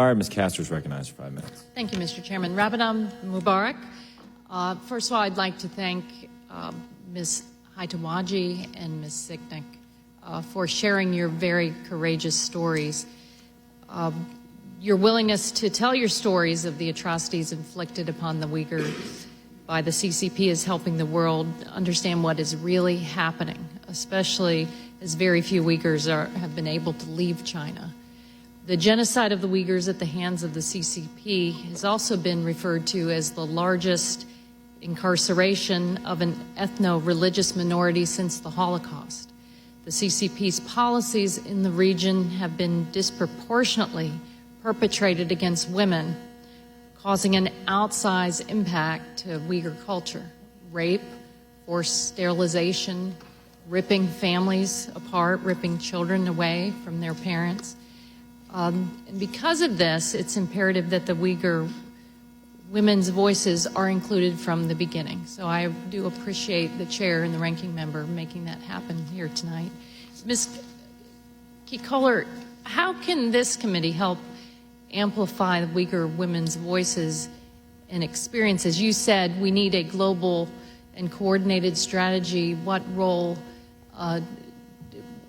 All right, Ms. Castor is recognized for 5 minutes. Thank you, Mr. Chairman. Ramadan Mubarak. First of all, I'd like to thank Ms. Haitawaji and Ms. Sicknick for sharing your very courageous stories. Your willingness to tell your stories of the atrocities inflicted upon the Uyghurs by the CCP is helping the world understand what is really happening, especially as very few Uyghurs have been able to leave China. The genocide of the Uyghurs at the hands of the CCP has also been referred to as the largest incarceration of an ethno-religious minority since the Holocaust. The CCP's policies in the region have been disproportionately perpetrated against women, causing an outsized impact to Uyghur culture. Rape, forced sterilization, ripping families apart, ripping children away from their parents. And because of this, it's imperative that the Uyghur women's voices are included from the beginning. So I do appreciate the chair and the ranking member making that happen here tonight. Ms. Kikoler, how can this committee help amplify the Uyghur women's voices and experiences? You said we need a global and coordinated strategy. What role,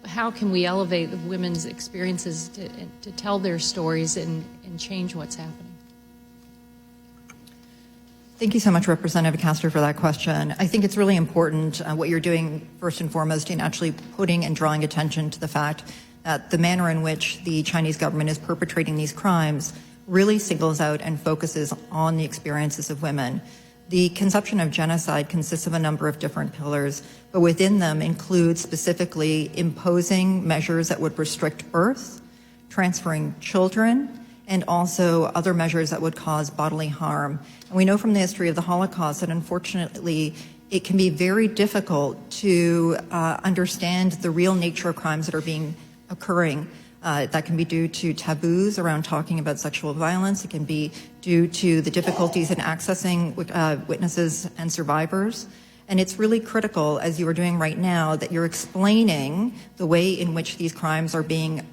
how can we elevate the women's experiences to tell their stories and change what's happening? Thank you so much, Representative Castor, for that question. I think it's really important what you're doing, first and foremost, in actually putting and drawing attention to the fact that the manner in which the Chinese government is perpetrating these crimes really singles out and focuses on the experiences of women. The conception of genocide consists of a number of different pillars, but within them include specifically imposing measures that would restrict birth, transferring children, and also other measures that would cause bodily harm. And we know from the history of the Holocaust that unfortunately it can be very difficult to understand the real nature of crimes that are occurring. That can be due to taboos around talking about sexual violence. It can be due to the difficulties in accessing witnesses and survivors. And it's really critical, as you are doing right now, that you're explaining the way in which these crimes are being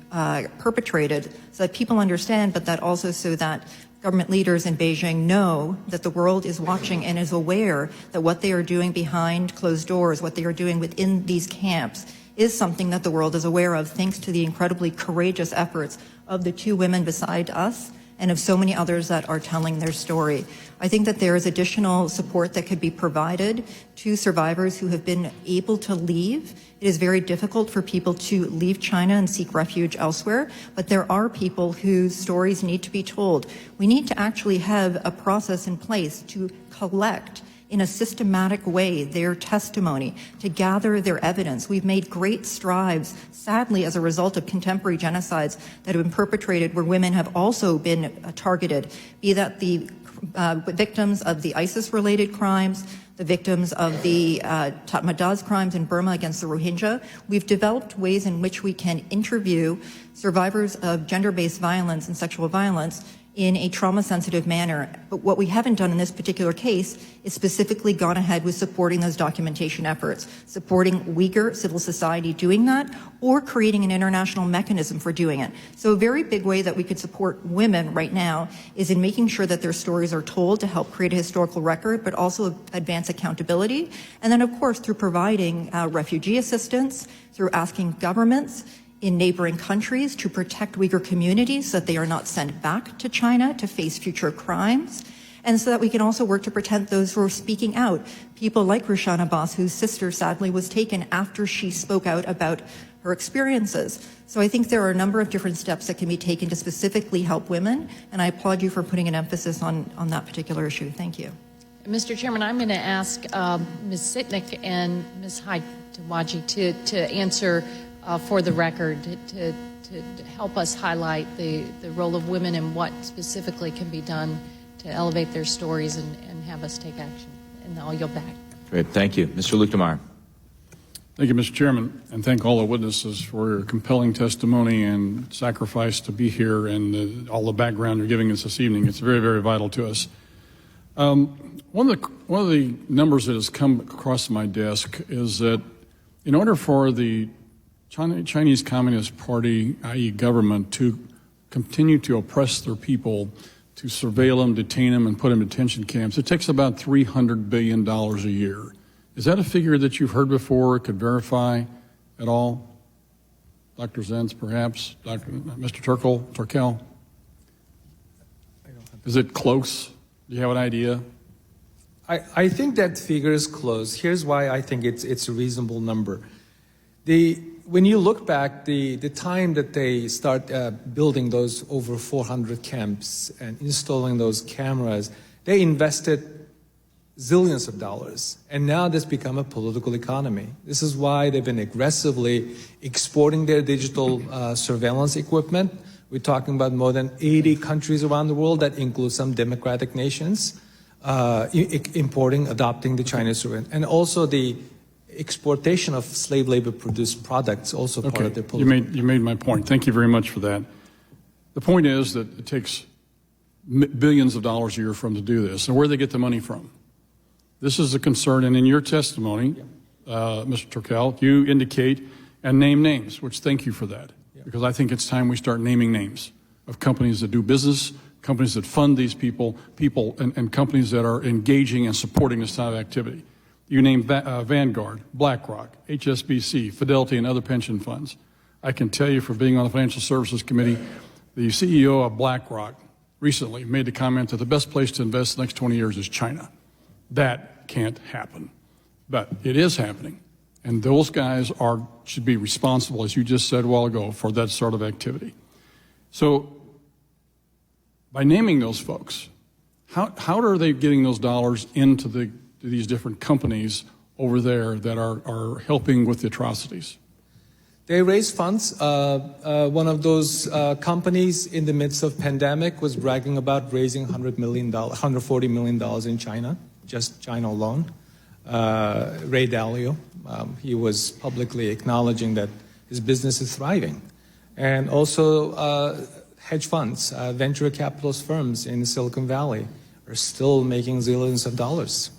perpetrated so that people understand, but that also so that government leaders in Beijing know that the world is watching and is aware that what they are doing behind closed doors, what they are doing within these camps, is something that the world is aware of, thanks to the incredibly courageous efforts of the two women beside us and of so many others that are telling their story. I think that there is additional support that could be provided to survivors who have been able to leave. It is very difficult for people to leave China and seek refuge elsewhere, but there are people whose stories need to be told. We need to actually have a process in place to collect in a systematic way their testimony, to gather their evidence. We've made great strides, sadly, as a result of contemporary genocides that have been perpetrated where women have also been targeted, be that the victims of the ISIS-related crimes, the victims of the Tatmadaw crimes in Burma against the Rohingya. We've developed ways in which we can interview survivors of gender-based violence and sexual violence in a trauma-sensitive manner. But what we haven't done in this particular case is specifically gone ahead with supporting those documentation efforts, supporting Uyghur civil society doing that, or creating an international mechanism for doing it. So a very big way that we could support women right now is in making sure that their stories are told to help create a historical record, but also advance accountability. And then, of course, through providing refugee assistance, through asking governments in neighboring countries to protect Uyghur communities so that they are not sent back to China to face future crimes, and so that we can also work to protect those who are speaking out. People like Rushan Abbas, whose sister sadly was taken after she spoke out about her experiences. So I think there are a number of different steps that can be taken to specifically help women, and I applaud you for putting an emphasis on that particular issue. Thank you. Mr. Chairman, I'm going to ask Ms. Sicknick and Ms. Haitawaji to answer for the record, to help us highlight the role of women and what specifically can be done to elevate their stories and have us take action. And I'll yield back. Great, thank you. Mr. Lukemeyer. Thank you, Mr. Chairman, and thank all the witnesses for your compelling testimony and sacrifice to be here and all the background you're giving us this evening. It's very, very vital to us. One of the numbers that has come across my desk is that in order for the Chinese Communist Party, i.e. government, to continue to oppress their people, to surveil them, detain them, and put them in detention camps, it takes about $300 billion a year. Is that a figure that you've heard before, could verify at all? Dr. Zenz, perhaps? Mr. Turkel? Is it close? Do you have an idea? I think that figure is close. Here's why I think it's a reasonable number. When you look back, the time that they start building those over 400 camps and installing those cameras, they invested zillions of dollars. And now this become a political economy. This is why they've been aggressively exporting their digital surveillance equipment. We're talking about more than 80 countries around the world, that includes some democratic nations, adopting the Chinese surveillance. And also the exportation of slave labor produced products, also part of their political. You made my point. Thank you very much for that. The point is that it takes billions of dollars a year for them to do this. And where do they get the money from? This is a concern, and in your testimony, Mr. Turkel, you indicate and name names, which thank you for that, because I think it's time we start naming names of companies that do business, companies that fund these people, and companies that are engaging and supporting this type of activity. You named Vanguard, BlackRock, HSBC, Fidelity, and other pension funds. I can tell you, for being on the Financial Services Committee, the CEO of BlackRock recently made the comment that the best place to invest the next 20 years is China. That can't happen, but it is happening. And those guys should be responsible, as you just said a while ago, for that sort of activity. So by naming those folks, how are they getting those dollars into these different companies over there that are helping with the atrocities? They raise funds. One of those companies in the midst of pandemic was bragging about raising $140 million in China, just China alone. Ray Dalio, he was publicly acknowledging that his business is thriving. And also hedge funds, venture capitalist firms in Silicon Valley are still making zillions of dollars.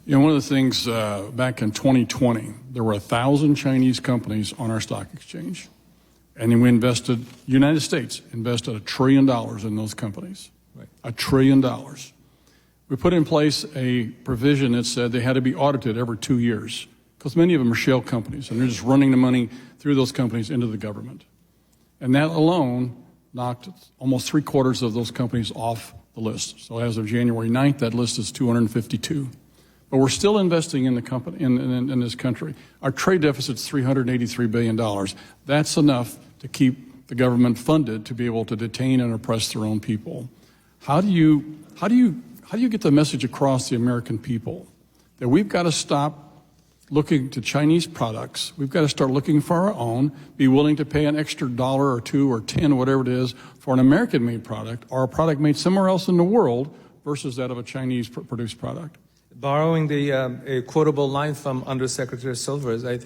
You know, one of the things back in 2020, there were 1,000 Chinese companies on our stock exchange. And then United States invested $1 trillion in those companies. Right. $1 trillion. We put in place a provision that said they had to be audited every 2 years, because many of them are shell companies, and they're just running the money through those companies into the government. And that alone knocked almost 3/4 of those companies off the list. So as of January 9th, that list is 252. But we're still investing in the company in this country. Our trade deficit is $383 billion. That's enough to keep the government funded to be able to detain and oppress their own people. How do you get the message across the American people that we've got to stop looking to Chinese products? We've got to start looking for our own, be willing to pay an extra $1 or $2 or $10 or whatever it is for an American-made product or a product made somewhere else in the world versus that of a Chinese-produced product. Borrowing a quotable line from Undersecretary Silvers, I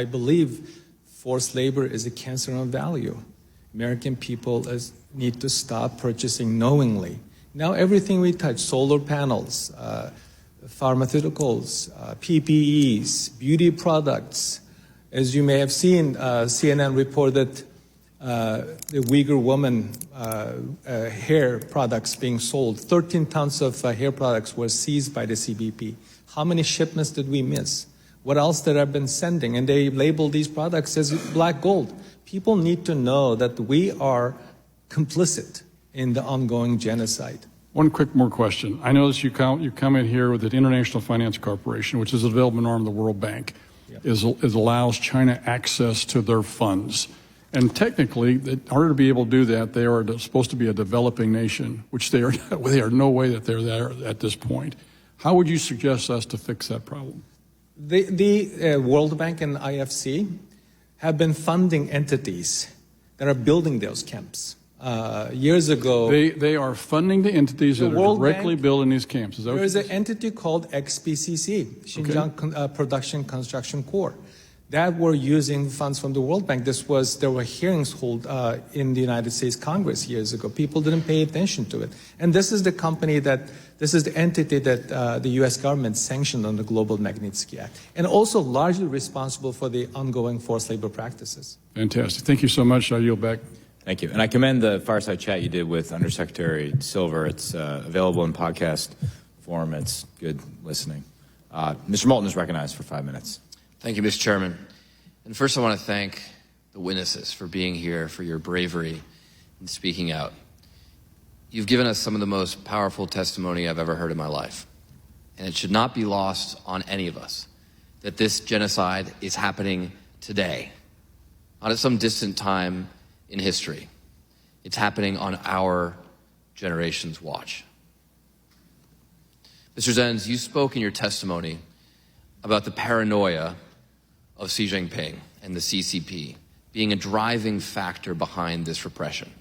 believe forced labor is a cancer on value. American people need to stop purchasing knowingly. Now everything we touch, solar panels, pharmaceuticals, PPEs, beauty products. As you may have seen, CNN reported the Uyghur woman hair products being sold. 13 tons of hair products were seized by the CBP. How many shipments did we miss? What else that I've been sending? And they label these products as black gold. People need to know that we are complicit in the ongoing genocide. One quick more question. I notice you come in here with the International Finance Corporation, which is a development arm of the World Bank, allows China access to their funds. And technically, in order to be able to do that, they are supposed to be a developing nation, which they are no way that they're there at this point. How would you suggest us to fix that problem? The World Bank and IFC have been funding entities that are building those camps. Years ago, they are funding the entities that are directly building these camps. There is an entity called XPCC, Xinjiang Production Construction Corps, that were using funds from the World Bank. There were hearings held in the United States Congress years ago. People didn't pay attention to it. And this is the entity that the U.S. government sanctioned on the Global Magnitsky Act, and also largely responsible for the ongoing forced labor practices. Fantastic. Thank you so much. I yield back. Thank you. And I commend the fireside chat you did with Undersecretary Silver. It's available in podcast form. It's good listening. Mr. Moulton is recognized for 5 minutes. Thank you, Mr. Chairman. And first I want to thank the witnesses for being here, for your bravery in speaking out. You've given us some of the most powerful testimony I've ever heard in my life. And it should not be lost on any of us that this genocide is happening today, not at some distant time in history. It's happening on our generation's watch. Mr. Zenz, you spoke in your testimony about the paranoia of Xi Jinping and the CCP being a driving factor behind this repression.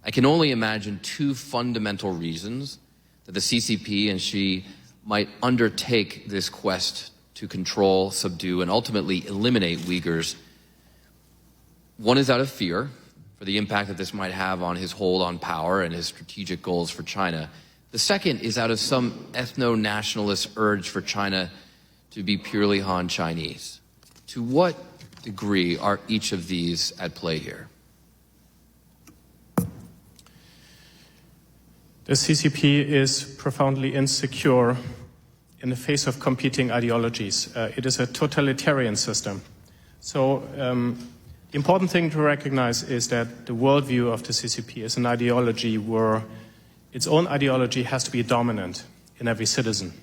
I can only imagine two fundamental reasons that the CCP and Xi might undertake this quest to control, subdue, and ultimately eliminate Uyghurs. One is out of fear for the impact that this might have on his hold on power and his strategic goals for China. The second is out of some ethno-nationalist urge for China to be purely Han Chinese. To what degree are each of these at play here? The CCP is profoundly insecure in the face of competing ideologies. It is a totalitarian system. So the important thing to recognize is that the worldview of the CCP is an ideology where its own ideology has to be dominant in every citizen.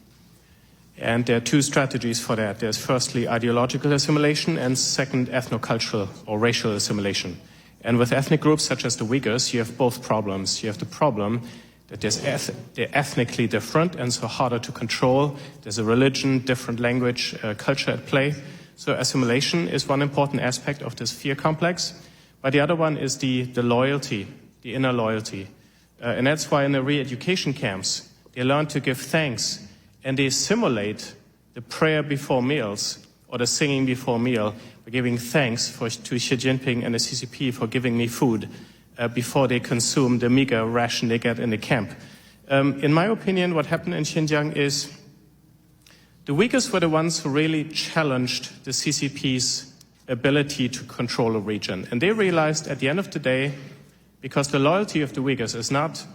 And there are two strategies for that. There's firstly ideological assimilation and second ethnocultural or racial assimilation. And with ethnic groups such as the Uyghurs, you have both problems. You have the problem that they're ethnically different and so harder to control. There's a religion, different language, culture at play. So assimilation is one important aspect of this fear complex. But the other one is the loyalty, the inner loyalty. And that's why in the re-education camps, they learn to give thanks and they simulate the prayer before meals or the singing before meal by giving thanks to Xi Jinping and the CCP for giving me food before they consume the meager ration they get in the camp. In my opinion, what happened in Xinjiang is the Uyghurs were the ones who really challenged the CCP's ability to control a region. And they realized at the end of the day, because the loyalty of the Uyghurs is not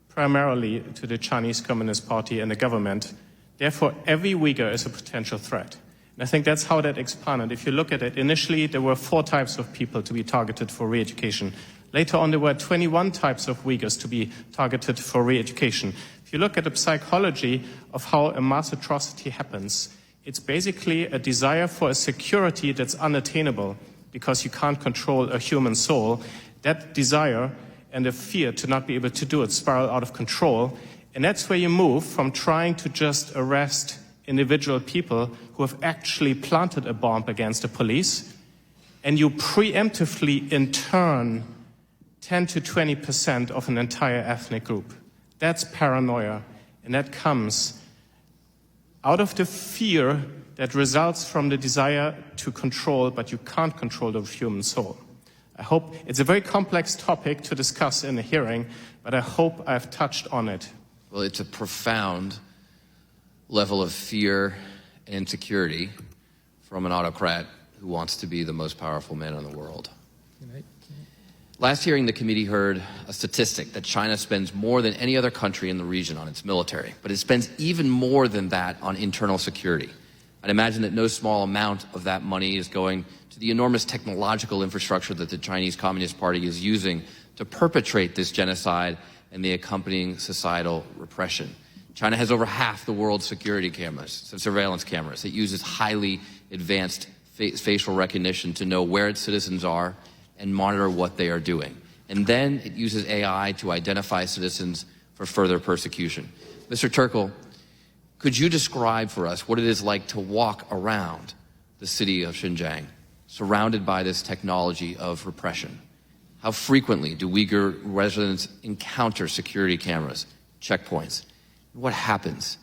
primarily to the Chinese Communist Party and the government, therefore every Uyghur is a potential threat. And I think that's how that expanded. If you look at it, initially there were 4 types of people to be targeted for re-education. Later on, there were 21 types of Uyghurs to be targeted for re-education. If you look at the psychology of how a mass atrocity happens, it's basically a desire for a security that's unattainable because you can't control a human soul. That desire and the fear to not be able to do it spiral out of control. And that's where you move from trying to just arrest individual people who have actually planted a bomb against the police, and you preemptively intern 10 to 20% of an entire ethnic group. That's paranoia, and that comes out of the fear that results from the desire to control, but you can't control the human soul. I hope it's a very complex topic to discuss in a hearing, but I hope I've touched on it. Well, it's a profound level of fear and insecurity from an autocrat who wants to be the most powerful man in the world. Last hearing, the committee heard a statistic that China spends more than any other country in the region on its military, but it spends even more than that on internal security. I'd imagine that no small amount of that money is going to the enormous technological infrastructure that the Chinese Communist Party is using to perpetrate this genocide and the accompanying societal repression. China has over half the world's security cameras, surveillance cameras. It uses highly advanced facial recognition to know where its citizens are and monitor what they are doing. And then it uses AI to identify citizens for further persecution. Mr. Turkel, could you describe for us what it is like to walk around the city of Xinjiang, surrounded by this technology of repression? How frequently do Uyghur residents encounter security cameras, checkpoints? What happens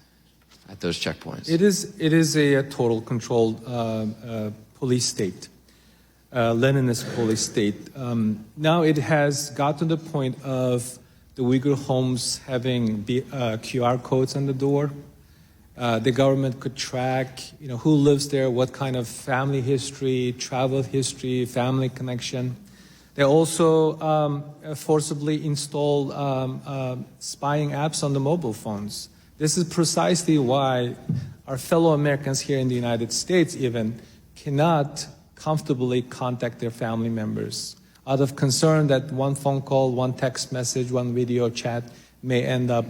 at those checkpoints? It is a total controlled police state. Leninist police state. Now it has got to the point of the Uyghur homes having QR codes on the door. The government could track, who lives there, what kind of family history, travel history, family connection. They also forcibly install spying apps on the mobile phones. This is precisely why our fellow Americans here in the United States even cannot comfortably contact their family members out of concern that one phone call, one text message, one video chat may end up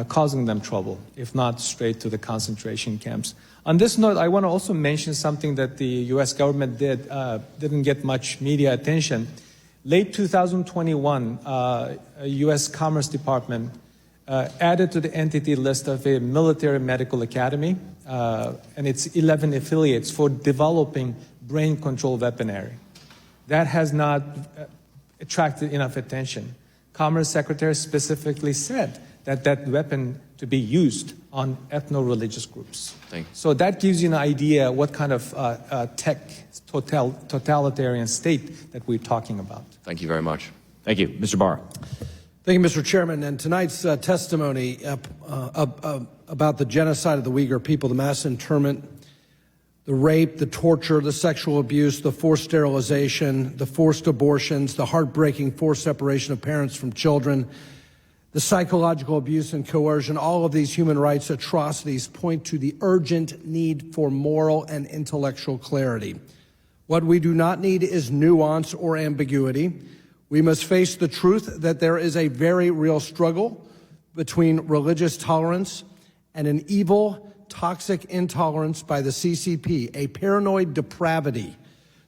causing them trouble, if not straight to the concentration camps. On this note, I want to also mention something that the U.S. government didn't get much media attention. Late 2021, U.S. Commerce Department added to the entity list of a military medical academy and its 11 affiliates for developing brain control weaponry. That has not attracted enough attention. Commerce Secretary specifically said that that weapon to be used on ethno-religious groups. So that gives you an idea what kind of tech totalitarian state that we're talking about. Thank you very much. Thank you. Mr. Barr. Thank you, Mr. Chairman. And tonight's testimony about the genocide of the Uyghur people, the mass internment, the rape, the torture, the sexual abuse, the forced sterilization, the forced abortions, the heartbreaking forced separation of parents from children, the psychological abuse and coercion, all of these human rights atrocities point to the urgent need for moral and intellectual clarity. What we do not need is nuance or ambiguity. We must face the truth that there is a very real struggle between religious tolerance and an evil, toxic intolerance by the CCP, a paranoid depravity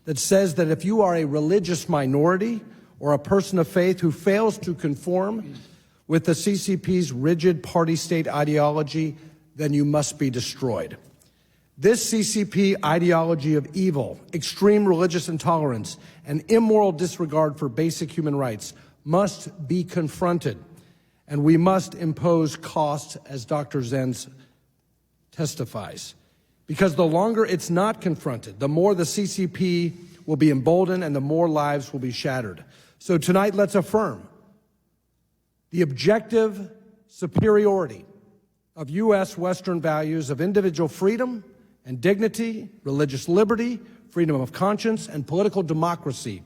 that says that if you are a religious minority or a person of faith who fails to conform with the CCP's rigid party-state ideology, then you must be destroyed. This CCP ideology of evil, extreme religious intolerance, and immoral disregard for basic human rights must be confronted, and we must impose costs, as Dr. Zenz testifies. Because the longer it's not confronted, the more the CCP will be emboldened and the more lives will be shattered. So tonight, let's affirm the objective superiority of U.S. Western values of individual freedom and dignity, religious liberty, freedom of conscience, and political democracy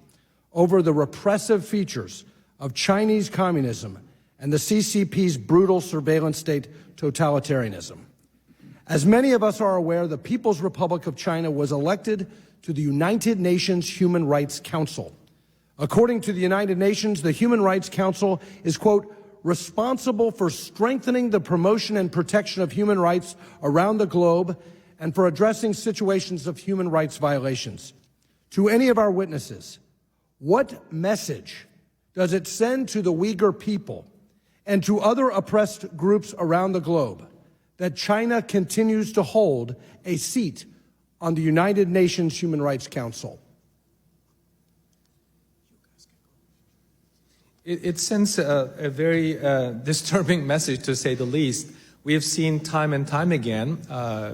over the repressive features of Chinese communism and the CCP's brutal surveillance state totalitarianism. As many of us are aware, the People's Republic of China was elected to the United Nations Human Rights Council. According to the United Nations, the Human Rights Council is, quote, responsible for strengthening the promotion and protection of human rights around the globe and for addressing situations of human rights violations. To any of our witnesses, what message does it send to the Uyghur people and to other oppressed groups around the globe that China continues to hold a seat on the United Nations Human Rights Council? It sends a very disturbing message, to say the least. We have seen time and time again,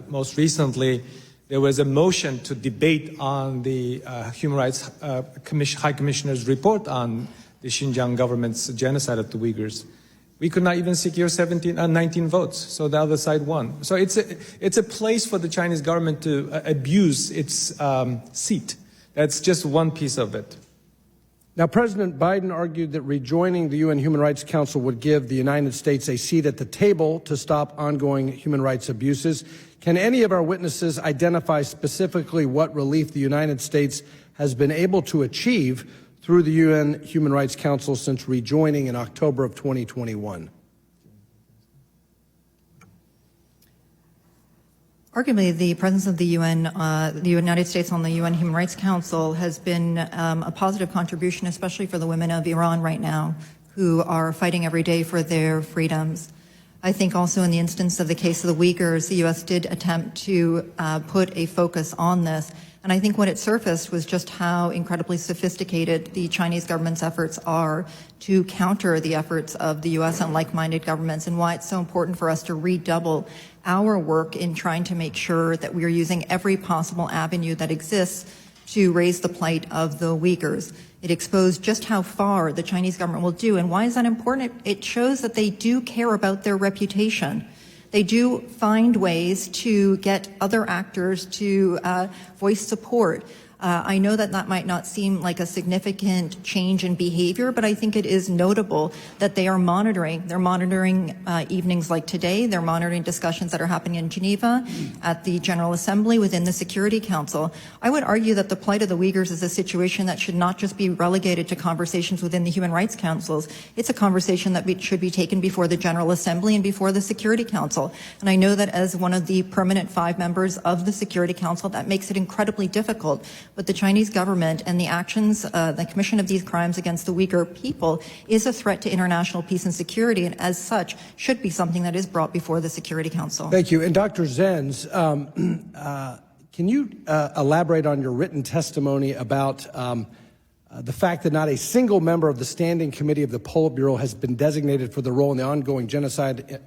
most recently, there was a motion to debate on the Human Rights High Commissioner's report on the Xinjiang government's genocide of the Uyghurs. We could not even secure 19 votes, so the other side won. So it's a place for the Chinese government to abuse its seat. That's just one piece of it. Now, President Biden argued that rejoining the UN Human Rights Council would give the United States a seat at the table to stop ongoing human rights abuses. Can any of our witnesses identify specifically what relief the United States has been able to achieve through the UN Human Rights Council since rejoining in October of 2021? Arguably, the presence of the UN, the United States on the UN Human Rights Council has been a positive contribution, especially for the women of Iran right now, who are fighting every day for their freedoms. I think also in the instance of the case of the Uyghurs, the U.S. did attempt to put a focus on this. And I think when it surfaced was just how incredibly sophisticated the Chinese government's efforts are to counter the efforts of the U.S. and like-minded governments, and why it's so important for us to redouble our work in trying to make sure that we are using every possible avenue that exists to raise the plight of the Uyghurs. It exposed just how far the Chinese government will do. And why is that important? It shows that they do care about their reputation. They do find ways to get other actors to voice support. I know that that might not seem like a significant change in behavior, but I think it is notable that they are monitoring. They're monitoring evenings like today. They're monitoring discussions that are happening in Geneva, at the General Assembly, within the Security Council. I would argue that the plight of the Uyghurs is a situation that should not just be relegated to conversations within the Human Rights Councils. It's a conversation that should be taken before the General Assembly and before the Security Council. And I know that as one of the permanent 5 members of the Security Council, that makes it incredibly difficult. But the Chinese government and the actions, the commission of these crimes against the Uyghur people is a threat to international peace and security, and as such should be something that is brought before the Security Council. Thank you. And Dr. Zenz, can you elaborate on your written testimony about the fact that not a single member of the Standing Committee of the Politburo has been designated for the role in the ongoing genocide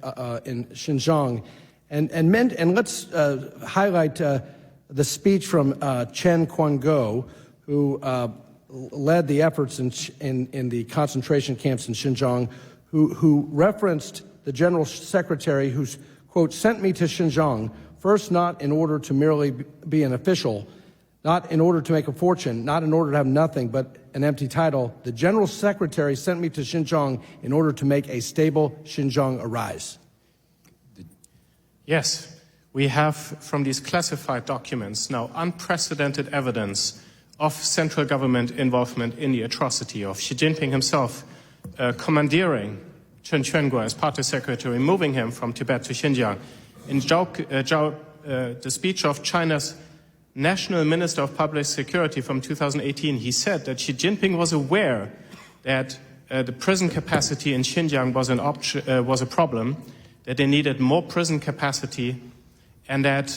in Xinjiang? And let's highlight the speech from Chen Quango, who led the efforts in the concentration camps in Xinjiang, who referenced the General Secretary who's, quote, sent me to Xinjiang, first not in order to merely be an official, not in order to make a fortune, not in order to have nothing but an empty title. The General Secretary sent me to Xinjiang in order to make a stable Xinjiang arise. Yes. We have, from these classified documents, now unprecedented evidence of central government involvement in the atrocity of Xi Jinping himself commandeering Chen Quango as party secretary, moving him from Tibet to Xinjiang. In the speech of China's National Minister of Public Security from 2018, he said that Xi Jinping was aware that the prison capacity in Xinjiang was a problem, that they needed more prison capacity, and that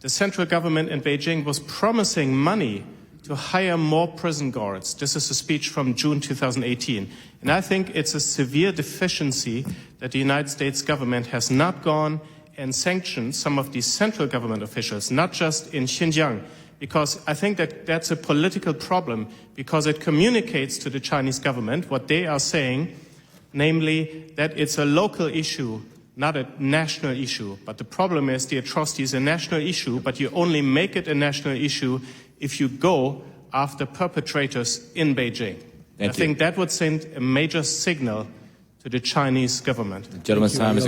the central government in Beijing was promising money to hire more prison guards. This is a speech from June 2018. And I think it's a severe deficiency that the United States government has not gone and sanctioned some of these central government officials, not just in Xinjiang, because I think that that's a political problem, because it communicates to the Chinese government what they are saying, namely that it's a local issue, not a national issue. But the problem is the atrocity is a national issue, but you only make it a national issue if you go after perpetrators in Beijing. I think that would send a major signal to the Chinese government. The gentleman's time is